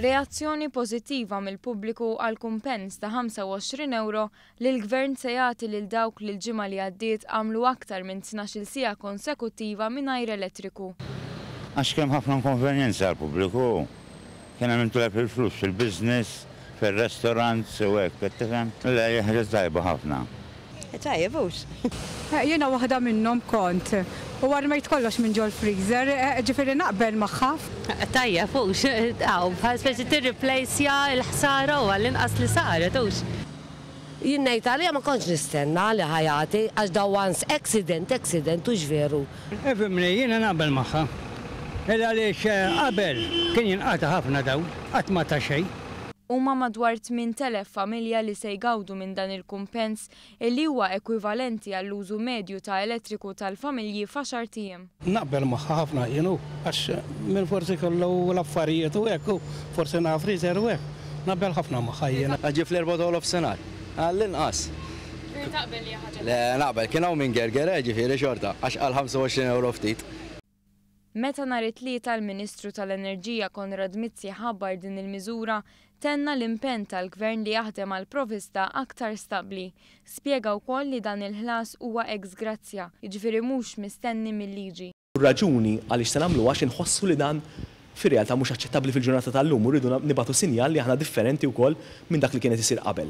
Reazzjoni pożittiva mill-pubbliku għal kumpens ta' 25 euro li l-Gvern se jagħti lil dawk li l-ġimgħa li għaddiet għamlu aktar minn 12-il siegħa konsekuttiva mingħajr elettriku. Għax kemm ħafna inkonvenjenza għall-pubbliku. Kien hemm intulab il-flus fil-business, fir-restorant, u hekk, qed tifhem? Le ħaġa tajba ħafna. Tajjeb hux. Jiena waħda minnhom kont. U għarmejt kollox minn ġol freezer, ġifieri naqbel magħha. Tajjeb hux, bħal speċi tirriplejsja l-ħsara u għall-inqas li saret hux. Jien ngħid għalija ma kontx nistenna li ħajati għax da once accident hux veru. Efimni, jiena naqbel magħha. Għaliex qabel kien jinqata ħafna daw, qatt ma ta' xejn. Huma madwar 8,000 familja li se jgawdu minn dan il-kumpens illi huwa ekwivalenti għall-użu medju ta' elettriku tal-familji f'għaxar tiem. Naqbel magħha ħafna jienu għax minn forsi kollu l-affarijiet u hekk, forsi naf friżer u hekk. Naqbel ħafna magħha jiena. Aġi fl-14 senar. Għall-inqas. Taqbel li ħaġa. Le naqbel kien hawn minn gerger ġifieri xorta għax għal 25 euro ftit. Meta nhar it-tlieta l-Ministru tal-Enerġija Konrad Mizzi ħabbar din il-miżura, tenna l-impenn tal-Gvern li jaħdem għal provvista aktar stabbli. Spjega wkoll li dan il-ħlas huwa ex grazzja, jiġifieri mhux mistenni mill-liġi. Raġuni għaliex se nagħmlu għax inħossu li dan fir-realtà mhux aċċettabbli fil-ġurnata tal-lum u rridu nibagħtu sinjal li aħna differenti wkoll minn dak li kienet isir qabel.